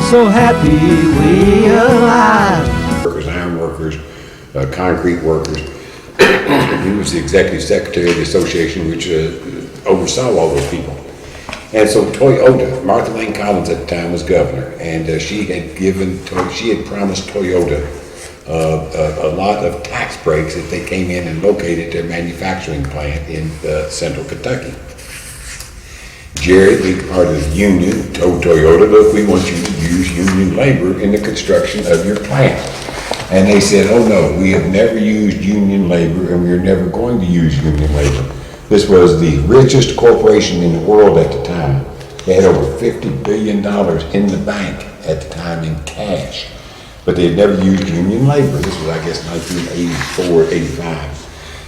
so happy we alive. Workers, iron workers, concrete workers. He was the executive secretary of the association which oversaw all those people. And so Toyota, Martha Lane Collins at the time was governor, and she had promised Toyota a lot of tax breaks if they came in and located their manufacturing plant in central Kentucky. Jerry, being part of the union, told Toyota, look, we want you to use union labor in the construction of your plant. And they said, oh no, we have never used union labor and we're never going to use union labor. This was the richest corporation in the world at the time. They had over $50 billion in the bank at the time in cash. But they had never used union labor. This was, I guess, 1984, 85.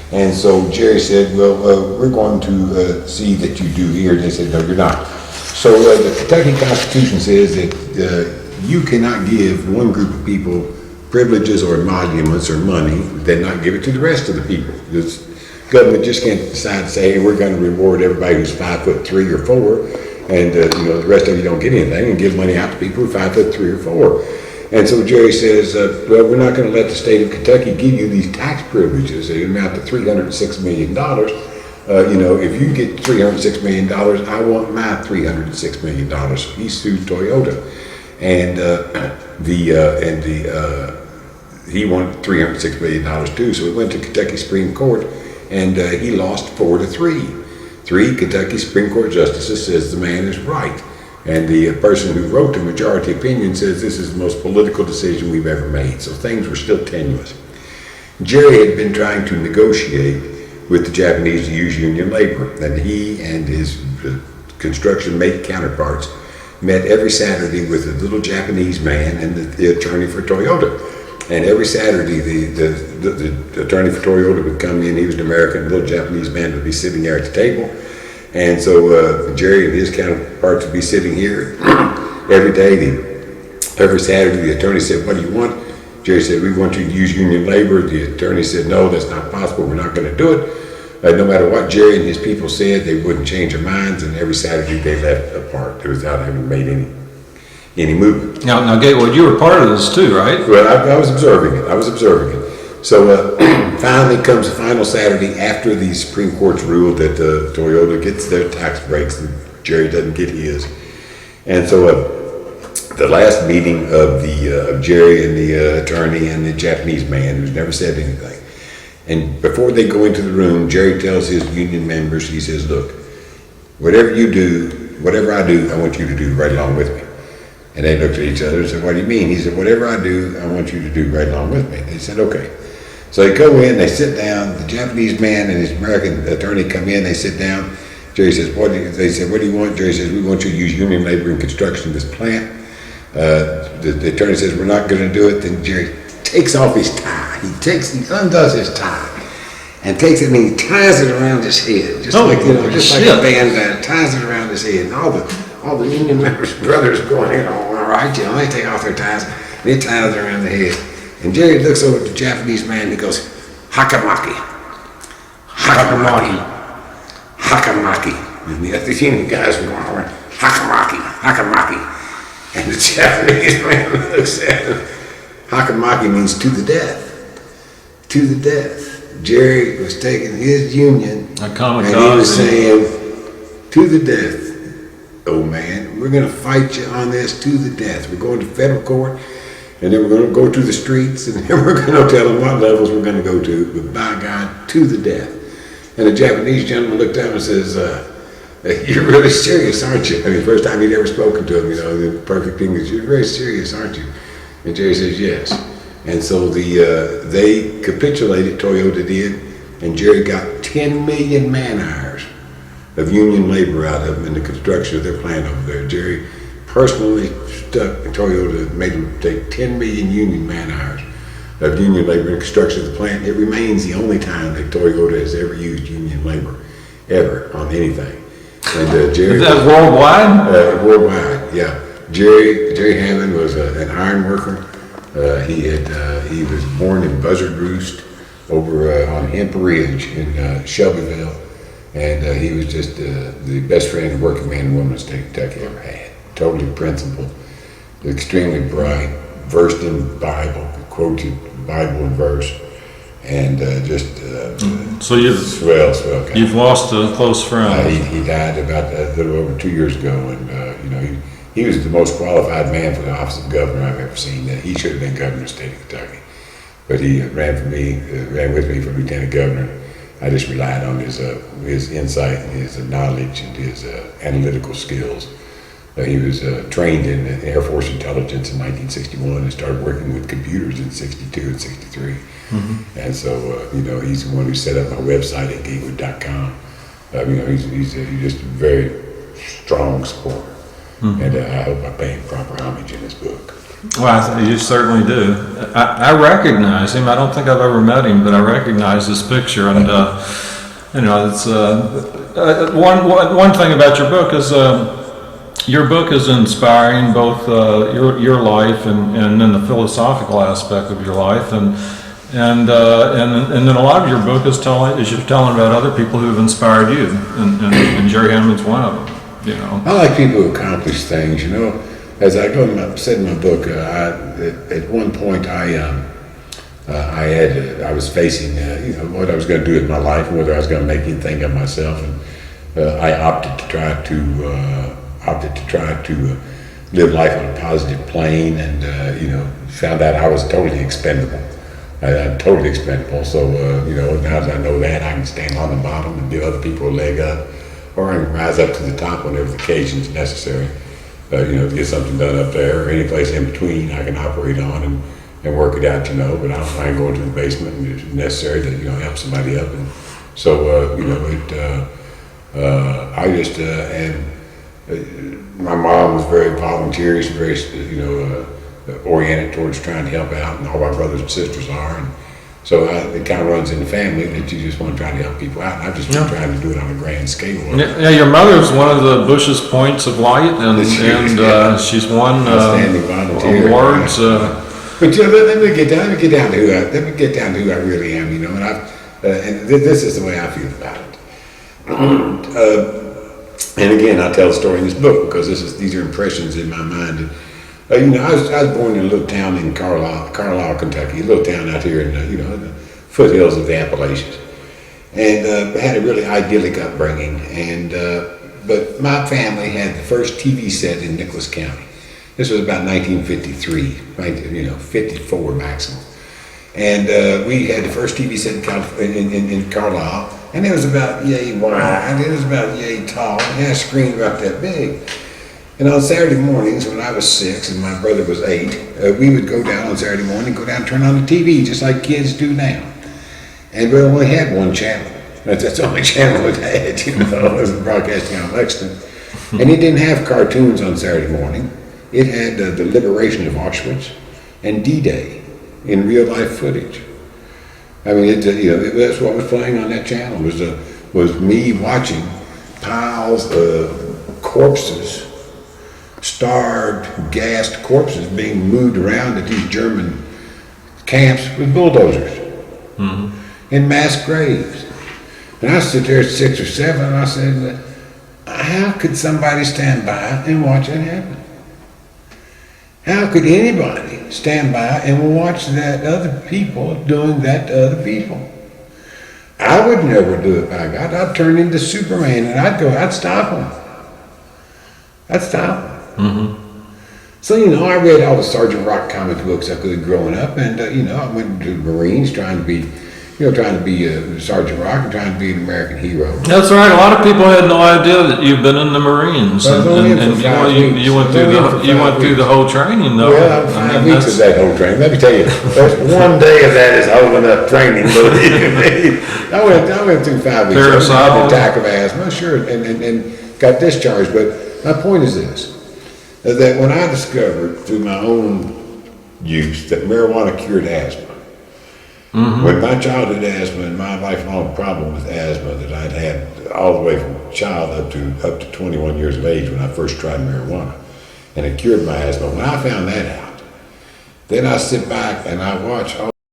And so Jerry said, well, we're going to see that you do here. And they said, no, you're not. So the Kentucky Constitution says that you cannot give one group of people privileges or emoluments or money, then not give it to the rest of the people. The government just can't decide to say, hey, we're going to reward everybody who's 5'3" or 4", and the rest of you don't get anything, and give money out to people who are 5'3" or 4. And so Jerry says, well, we're not going to let the state of Kentucky give you these tax privileges. They amount to $306 million. If you get $306 million, I want my $306 million. So he sued Toyota, and he wanted $306 million too. So it went to Kentucky Supreme Court, and he lost 4-3. 3 Kentucky Supreme Court justices says the man is right. And the person who wrote the majority opinion says this is the most political decision we've ever made. So things were still tenuous. Jerry had been trying to negotiate with the Japanese to use union labor, and he and his construction mate counterparts met every Saturday with a little Japanese man and the attorney for Toyota. And every Saturday, the attorney for Toyota would come in. He was an American. The little Japanese man would be sitting there at the table. And so Jerry and his counterparts would be sitting here every day. Every Saturday, the attorney said, what do you want? Jerry said, we want you to use union labor. The attorney said, no, that's not possible. We're not going to do it. No matter what Jerry and his people said, they wouldn't change their minds. And every Saturday, they left apart without having made any movement. Now, Gatewood, you were part of this too, right? Well, I was observing it. So finally comes the final Saturday after the Supreme Court's ruled that Toyota gets their tax breaks and Jerry doesn't get his. And so the last meeting of Jerry and the attorney and the Japanese man who's never said anything. And before they go into the room, Jerry tells his union members, he says, look, whatever I do, I want you to do right along with me. And they looked at each other and said, what do you mean? He said, whatever I do, I want you to do right along with me. They said, okay. So they go in, they sit down, the Japanese man and his American attorney come in, they sit down. Jerry says, they said, what do you want? Jerry says, we want you to use union labor in construction of this plant. The attorney says, we're not going to do it. Then Jerry takes off his tie. He undoes his tie and takes it and he ties it around his head. Just like a bandana, ties it around his head. And all the union members, brothers going, all right, they take off their ties, and they tie it around the head. And Jerry looks over at the Japanese man and he goes, Hakamaki. Hakamaki. Hakamaki. And the other union guys were going around, Hakamaki. And the Japanese man looks at him. Hakamaki means to the death. To the death. Jerry was taking his union and he was saying, to the death, old man. We're going to fight you on this to the death. We're going to federal court. And then we're going to go to the streets, and then we're going to tell them what levels we're going to go to, but by God, to the death. And the Japanese gentleman looked at him and says, you're really serious, aren't you? I mean, the first time he'd ever spoken to him, the perfect English, you're very serious, aren't you? And Jerry says, yes. And so they capitulated, Toyota did, and Jerry got 10 million man hours of union labor out of them in the construction of their plant over there. Jerry personally stuck Toyota, made them take 10 million union man hours of union labor in construction of the plant. It remains the only time that Toyota has ever used union labor, ever, on anything. And Jerry, is that worldwide? Worldwide, yeah. Jerry Hammond was an iron worker. He was born in Buzzard Roost over on Hemp Ridge in Shelbyville, and he was just the best friend a working man and woman in the state of Kentucky ever had. Totally principled, extremely bright, versed in Bible, quoted Bible and verse, and So you've swell guy. you've lost a close friend. He died about a little over 2 years ago, and he was the most qualified man for the office of governor I've ever seen. He should have been governor of the state of Kentucky, but he ran with me for lieutenant governor. I just relied on his insight, his knowledge, and his analytical skills. He was trained in Air Force intelligence in 1961 and started working with computers in 62 and 63. Mm-hmm. And so, he's the one who set up my website at Gatewood.com. He's just a very strong supporter. Mm-hmm. And I hope I pay him proper homage in his book. Well, you certainly do. I recognize him. I don't think I've ever met him, but I recognize his picture. And, it's one thing about your book is your book is inspiring both your life and then the philosophical aspect of your life. And then a lot of your book is you're telling about other people who've inspired you. And Jerry Hammond's one of them, I like people who accomplish things, As I said in my book, at one point I was facing what I was going to do with my life, whether I was going to make anything of myself, and I opted to try to live life on a positive plane, and found out I was totally expendable. I'm totally expendable. So now that I know that, I can stand on the bottom and give other people a leg up, or I can rise up to the top whenever the occasion is necessary. Get something done up there, or any place in between I can operate on and work it out, but I don't mind going to the basement if it's necessary to, help somebody up. And so, my mom was very volunteerish, very, oriented towards trying to help out, and all my brothers and sisters are. And so it kind of runs in the family that you just want to try to help people out. And I've just been trying to do it on a grand scale. Yeah, your mother's one of the Bush's points of light, and she's won awards. But let me get down to who I really am. And this is the way I feel about it. And again, I tell the story in this book because these are impressions in my mind. I was born in a little town in Carlisle, Kentucky, a little town out here in the foothills of the Appalachians, and had a really idyllic upbringing. And but my family had the first TV set in Nicholas County. This was about 1953, 54 maximum. And we had the first TV set in Carlisle, and it was about yay wide, and it was about yay tall, and it had a screen about that big. And on Saturday mornings, when I was 6 and my brother was 8, we would go down on Saturday morning, turn on the TV, just like kids do now. And we only had one channel. That's the only channel it had, it was broadcasting on Lexington. And it didn't have cartoons on Saturday morning. It had the liberation of Auschwitz and D-Day in real life footage. I mean, that's what was playing on that channel, was me watching piles of corpses, starved, gassed corpses being moved around at these German camps with bulldozers in mass graves. And I stood there at 6 or 7 and I said, how could somebody stand by and watch that happen? How could anybody stand by and watch that other people doing that to other people? I would never do it by God. I'd turn into Superman and I'd stop them. I'd stop them. Mm-hmm. So, I read all the Sergeant Rock comic books I could growing up, and, I went to the Marines trying to be Sergeant Rock and trying to be an American hero. That's right. A lot of people had no idea that you've been in the Marines, and you went through the whole training, though. Well, 5 weeks of that whole training. Let me tell you, one day of that is whole enough training. Believe me. I went through 5 weeks. I had an attack of asthma, sure, and got discharged. But my point is this: that when I discovered through my own use that marijuana cured asthma. Mm-hmm. When my childhood asthma and my lifelong problem with asthma that I'd had all the way from child up to 21 years of age when I first tried marijuana, and it cured my asthma. When I found that out, then I sit back and I watch all